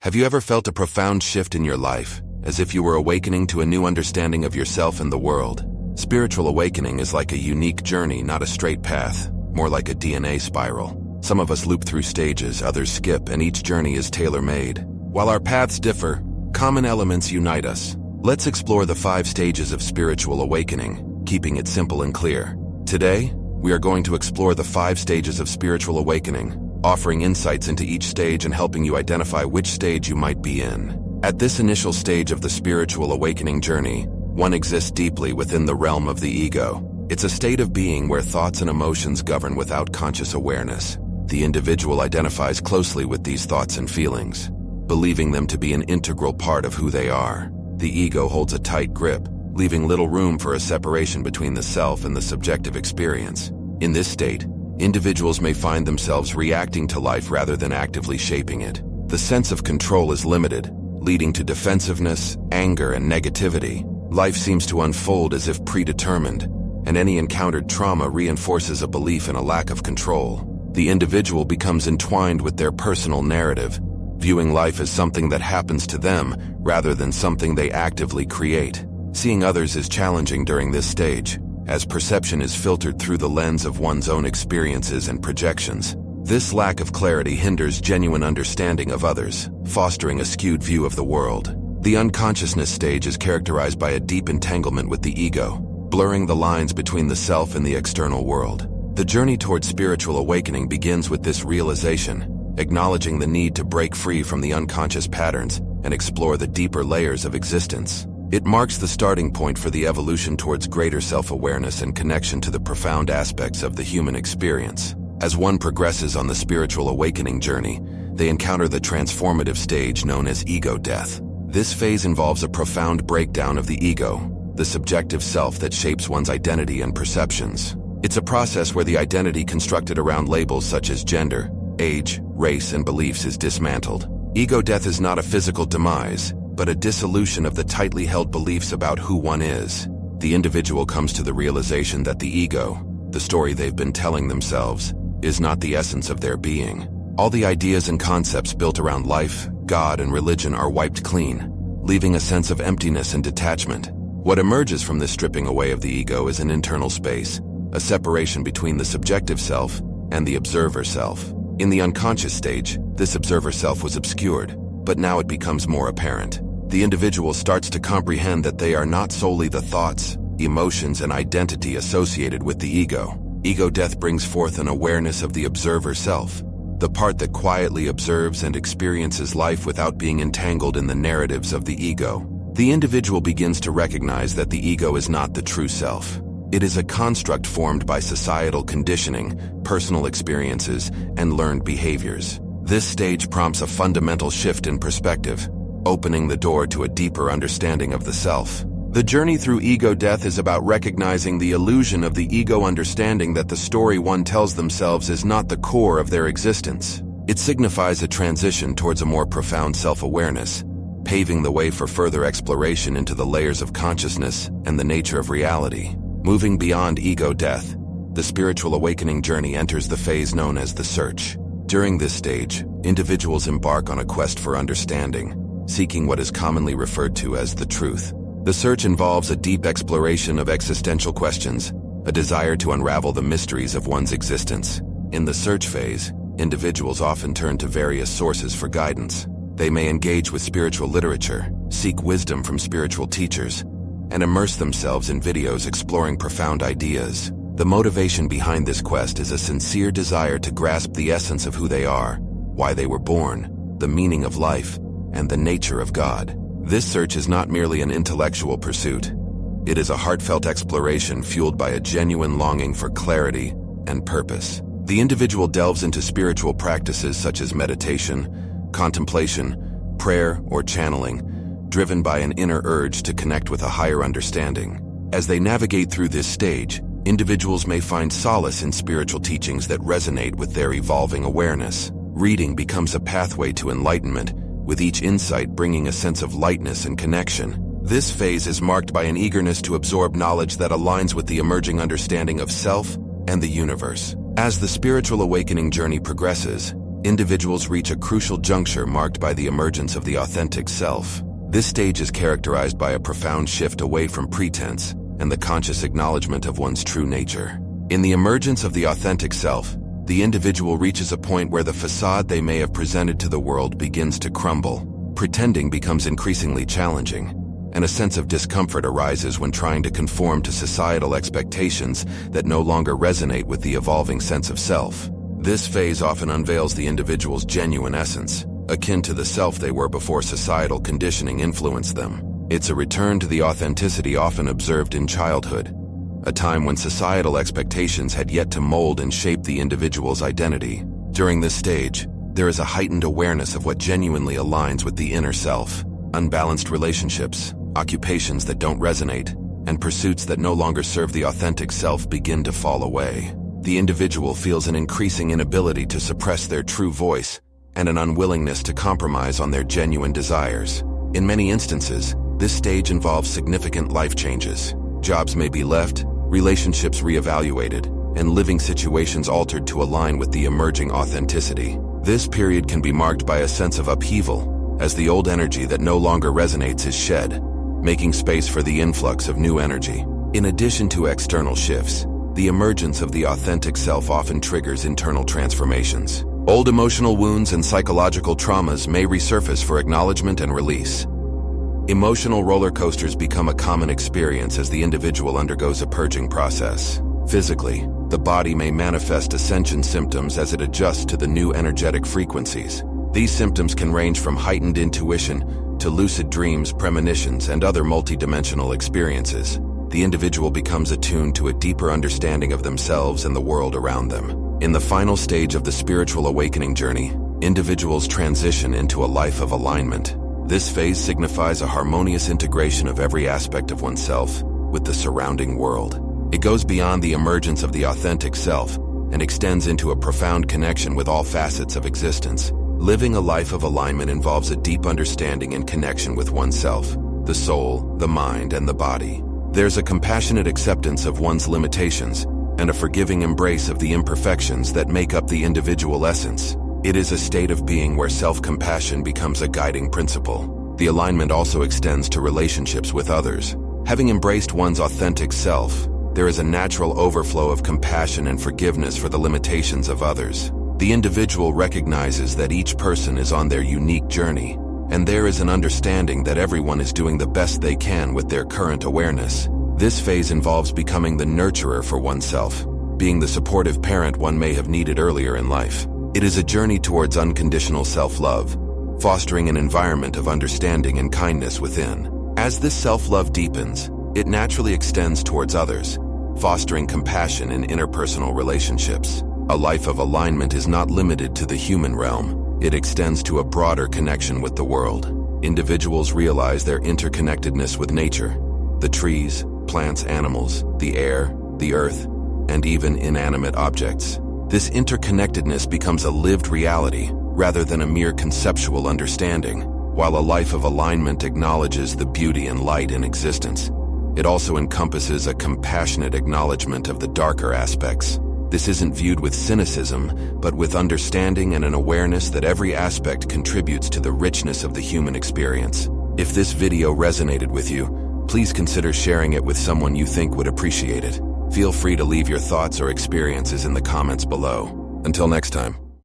Have you ever felt a profound shift in your life, as if you were awakening to a new understanding of yourself and the world? Spiritual awakening is like a unique journey, not a straight path, more like a DNA spiral. Some of us loop through stages, others skip, and each journey is tailor-made. While our paths differ, common elements unite us. Let's explore the 5 stages of spiritual awakening, keeping it simple and clear. Today, we are going to explore the 5 stages of spiritual awakening, offering insights into each stage and helping you identify which stage you might be in. At this initial stage of the spiritual awakening journey, one exists deeply within the realm of the ego. It's a state of being where thoughts and emotions govern without conscious awareness. The individual identifies closely with these thoughts and feelings, believing them to be an integral part of who they are. The ego holds a tight grip, leaving little room for a separation between the self and the subjective experience. In this state, individuals may find themselves reacting to life rather than actively shaping it. The sense of control is limited, leading to defensiveness, anger, and negativity. Life seems to unfold as if predetermined, and any encountered trauma reinforces a belief in a lack of control. The individual becomes entwined with their personal narrative, viewing life as something that happens to them rather than something they actively create. Seeing others is challenging during this stage, as perception is filtered through the lens of one's own experiences and projections. This lack of clarity hinders genuine understanding of others, fostering a skewed view of the world. The unconsciousness stage is characterized by a deep entanglement with the ego, blurring the lines between the self and the external world. The journey toward spiritual awakening begins with this realization, acknowledging the need to break free from the unconscious patterns and explore the deeper layers of existence. It marks the starting point for the evolution towards greater self-awareness and connection to the profound aspects of the human experience. As one progresses on the spiritual awakening journey, they encounter the transformative stage known as ego death. This phase involves a profound breakdown of the ego, the subjective self that shapes one's identity and perceptions. It's a process where the identity constructed around labels such as gender, age, race, and beliefs is dismantled. Ego death is not a physical demise, but a dissolution of the tightly held beliefs about who one is. The individual comes to the realization that the ego, the story they've been telling themselves, is not the essence of their being. All the ideas and concepts built around life, God, and religion are wiped clean, leaving a sense of emptiness and detachment. What emerges from this stripping away of the ego is an internal space, a separation between the subjective self and the observer self. In the unconscious stage, this observer self was obscured, but now it becomes more apparent. The individual starts to comprehend that they are not solely the thoughts, emotions, and identity associated with the ego. Ego death brings forth an awareness of the observer self, the part that quietly observes and experiences life without being entangled in the narratives of the ego. The individual begins to recognize that the ego is not the true self. It is a construct formed by societal conditioning, personal experiences, and learned behaviors. This stage prompts a fundamental shift in perspective, opening the door to a deeper understanding of the self. The journey through ego death is about recognizing the illusion of the ego, understanding that the story one tells themselves is not the core of their existence. It signifies a transition towards a more profound self-awareness, paving the way for further exploration into the layers of consciousness and the nature of reality. Moving beyond ego death, the spiritual awakening journey enters the phase known as the search. During this stage, individuals embark on a quest for understanding, seeking what is commonly referred to as the truth. The search involves a deep exploration of existential questions, a desire to unravel the mysteries of one's existence. In the search phase, individuals often turn to various sources for guidance. They may engage with spiritual literature, seek wisdom from spiritual teachers, and immerse themselves in videos exploring profound ideas. The motivation behind this quest is a sincere desire to grasp the essence of who they are, why they were born, the meaning of life, and the nature of God. This search is not merely an intellectual pursuit. It is a heartfelt exploration fueled by a genuine longing for clarity and purpose. The individual delves into spiritual practices such as meditation, contemplation, prayer, or channeling, driven by an inner urge to connect with a higher understanding. As they navigate through this stage, individuals may find solace in spiritual teachings that resonate with their evolving awareness. Reading becomes a pathway to enlightenment, with each insight bringing a sense of lightness and connection. This phase is marked by an eagerness to absorb knowledge that aligns with the emerging understanding of self and the universe. As the spiritual awakening journey progresses, individuals reach a crucial juncture marked by the emergence of the authentic self. This stage is characterized by a profound shift away from pretense and the conscious acknowledgement of one's true nature. In the emergence of the authentic self, the individual reaches a point where the facade they may have presented to the world begins to crumble. Pretending becomes increasingly challenging, and a sense of discomfort arises when trying to conform to societal expectations that no longer resonate with the evolving sense of self. This phase often unveils the individual's genuine essence, akin to the self they were before societal conditioning influenced them. It's a return to the authenticity often observed in childhood, a time when societal expectations had yet to mold and shape the individual's identity. During this stage, there is a heightened awareness of what genuinely aligns with the inner self. Unbalanced relationships, occupations that don't resonate, and pursuits that no longer serve the authentic self begin to fall away. The individual feels an increasing inability to suppress their true voice and an unwillingness to compromise on their genuine desires. In many instances, this stage involves significant life changes. Jobs may be left, relationships reevaluated, and living situations altered to align with the emerging authenticity. This period can be marked by a sense of upheaval, as the old energy that no longer resonates is shed, making space for the influx of new energy. In addition to external shifts, the emergence of the authentic self often triggers internal transformations. Old emotional wounds and psychological traumas may resurface for acknowledgement and release. Emotional roller coasters become a common experience as the individual undergoes a purging process. Physically, the body may manifest ascension symptoms as it adjusts to the new energetic frequencies. These symptoms can range from heightened intuition to lucid dreams, premonitions, and other multidimensional experiences. The individual becomes attuned to a deeper understanding of themselves and the world around them. In the final stage of the spiritual awakening journey, individuals transition into a life of alignment. This phase signifies a harmonious integration of every aspect of oneself with the surrounding world. It goes beyond the emergence of the authentic self and extends into a profound connection with all facets of existence. Living a life of alignment involves a deep understanding and connection with oneself, the soul, the mind, and the body. There's a compassionate acceptance of one's limitations and a forgiving embrace of the imperfections that make up the individual essence. It is a state of being where self-compassion becomes a guiding principle. The alignment also extends to relationships with others. Having embraced one's authentic self, there is a natural overflow of compassion and forgiveness for the limitations of others. The individual recognizes that each person is on their unique journey, and there is an understanding that everyone is doing the best they can with their current awareness. This phase involves becoming the nurturer for oneself, being the supportive parent one may have needed earlier in life. It is a journey towards unconditional self-love, fostering an environment of understanding and kindness within. As this self-love deepens, it naturally extends towards others, fostering compassion in interpersonal relationships. A life of alignment is not limited to the human realm. It extends to a broader connection with the world. Individuals realize their interconnectedness with nature, the trees, plants, animals, the air, the earth, and even inanimate objects. This interconnectedness becomes a lived reality rather than a mere conceptual understanding. While a life of alignment acknowledges the beauty and light in existence, it also encompasses a compassionate acknowledgement of the darker aspects. This isn't viewed with cynicism, but with understanding and an awareness that every aspect contributes to the richness of the human experience. If this video resonated with you, please consider sharing it with someone you think would appreciate it. Feel free to leave your thoughts or experiences in the comments below. Until next time.